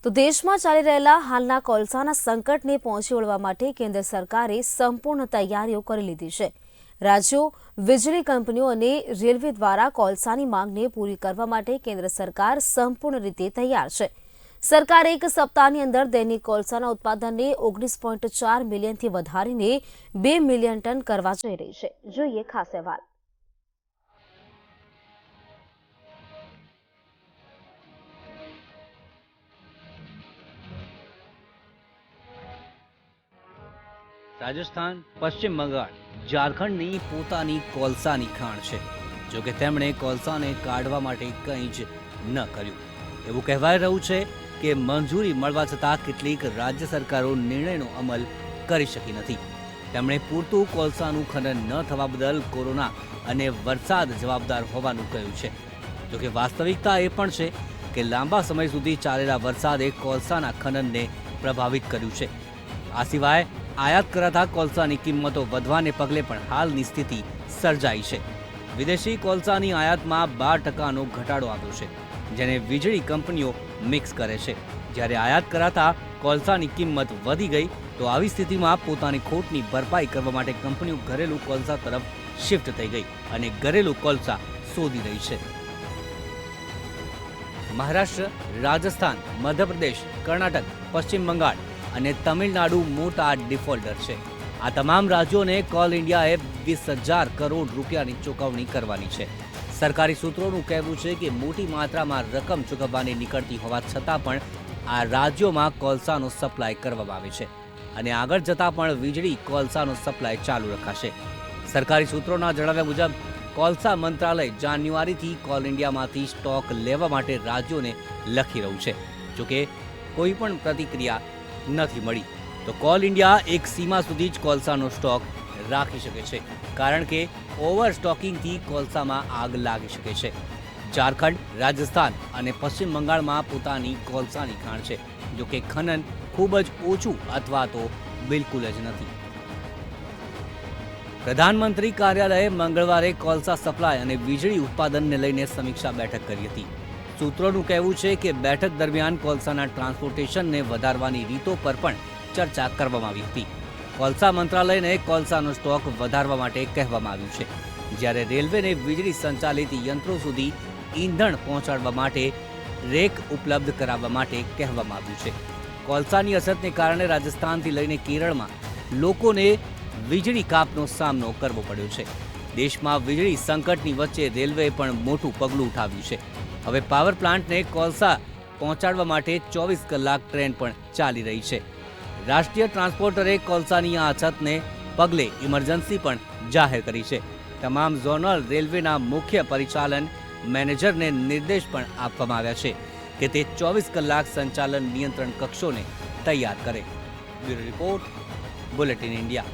તો દેશમાં ચાલી રહેલા હાલના કોલસાના સંકટને પહોંચી વળવા માટે કેન્દ્ર સરકારે સંપૂર્ણ તૈયારીઓ કરી લીધી છે। રાજ્યો, વીજળી કંપનીઓ અને રેલવે દ્વારા કોલસાની માંગને પૂરી કરવા માટે કેન્દ્ર સરકાર સંપૂર્ણ રીતે તૈયાર છે। સરકારે એક સપ્તાહની અંદર દૈનિક કોલસાના ઉત્પાદનને 19.4 મિલિયનથી વધારીને 2 મિલિયન ટન કરવા જઈ રહી છે। જોઈએ ખાસ અહેવાલ। રાજસ્થાન, પશ્ચિમ બંગાળ, ઝારખંડની પોતાની કોલસાની ખાણ છે। જો કે તેમણે કોલસાને કાઢવા માટે કંઈ જ ન કર્યું। એવું કહેવાઈ રહ્યું છે કે મંજૂરી મળવા છતાં કેટલીક રાજ્ય સરકારો નિર્ણયનો અમલ કરી શકી નથી। તેમણે પૂરતું કોલસાનું ખનન ન થવા બદલ કોરોના અને વરસાદ જવાબદાર હોવાનું કહ્યું છે। જો કે વાસ્તવિકતા એ પણ છે કે લાંબા સમય સુધી ચાલેલા વરસાદે કોલસાના ખનનને પ્રભાવિત કર્યું છે। આ સિવાય આયાત કરાતા કોલસાની કિંમતો વધવાને પગલે પણ હાલની સ્થિતિ સર્જાઈ છે। વિદેશી કોલસાની આયાતમાં 12% ઘટાડો આવ્યો છે, જેને વીજળી કંપનીઓ મિક્સ કરે છે। જ્યારે આયાત કરાતા કોલસાની કિંમત વધી ગઈ તો આવી સ્થિતિમાં પોતાની ખોટની ભરપાઈ કરવા માટે કંપનીઓ ઘરેલું કોલસા તરફ શિફ્ટ થઈ ગઈ અને ઘરેલું કોલસા શોધી રહી છે। મહારાષ્ટ્ર, રાજસ્થાન, મધ્યપ્રદેશ, કર્ણાટક, પશ્ચિમ બંગાળ અને તમિલનાડુ મોટા ડિફોલ્ટર છે। આ તમામ રાજ્યોને કોલ ઇન્ડિયાએ 20,000 કરોડ રૂપિયાની ચૂકવણી કરવાની છે। સરકારી સૂત્રોનું કહેવું છે કે મોટી માત્રામાં રકમ ચૂકવવાની નીકળતી હોવા છતાં પણ આ રાજ્યોમાં કોલસાનો સપ્લાય કરવામાં આવે છે અને આગળ જતાં પણ વીજળી કોલસાનો સપ્લાય ચાલુ રખાશે। સરકારી સૂત્રોના જણાવ્યા મુજબ કોલસા મંત્રાલય જાન્યુઆરીથી કોલ ઇન્ડિયામાંથી સ્ટોક લેવા માટે રાજ્યોને લખી રહ્યું છે। જોકે કોઈ પણ પ્રતિક્રિયા નથી મળી તો કોલ ઇન્ડિયા એક સીમા સુધી જ કોલસાનો સ્ટોક રાખી શકે છે, કારણ કે ઓવર સ્ટોકિંગથી કોલસામાં આગ લાગી શકે છે। ઝારખંડ, રાજસ્થાન અને પશ્ચિમ બંગાળમાં પોતાની કોલસાની ખાણ છે, જો કે ખનન ખૂબ જ ઓછું અથવા તો બિલકુલ જ નથી। પ્રધાનમંત્રી કાર્યાલયે મંગળવારે કોલસા સપ્લાય અને વીજળી ઉત્પાદનને લઈને સમીક્ષા બેઠક કરી હતી। સૂત્રોનું કહેવું છે કે બેઠક દરમિયાન કોલસાના ટ્રાન્સપોર્ટેશનને વધારવાની રીતો પર પણ ચર્ચા કરવામાં આવી હતી। કોલસા મંત્રાલયને કોલસાનો સ્ટોક વધારવા માટે કહેવામાં આવ્યું છે, જ્યારે રેલવેને વીજળી સંચાલિત યંત્રો સુધી ઈંધણ પહોંચાડવા માટે રેક ઉપલબ્ધ કરાવવા માટે કહેવામાં આવ્યું છે। કોલસાની અછતને કારણે રાજસ્થાનથી લઈને કેરળમાં લોકોને વીજળી કાપનો સામનો કરવો પડ્યો છે। દેશમાં વીજળી સંકટની વચ્ચે રેલવેએ પણ મોટું પગલું ઉઠાવ્યું છે। હવે પાવર પ્લાન્ટને કોલસા પહોંચાડવા માટે 24 કલાક ટ્રેન પણ ચાલી રહી છે। રાષ્ટ્રીય ટ્રાન્સપોર્ટરે કોલસાની આ અછતને પગલે ઇમરજન્સી પણ જાહેર કરી છે। તમામ ઝોનલ રેલવેના મુખ્ય પરિચાલન મેનેજરને નિર્દેશ પણ આપવામાં આવ્યા છે કે તે 24 કલાક સંચાલન નિયંત્રણ કક્ષોને તૈયાર કરે। Bureau report, bulletin India.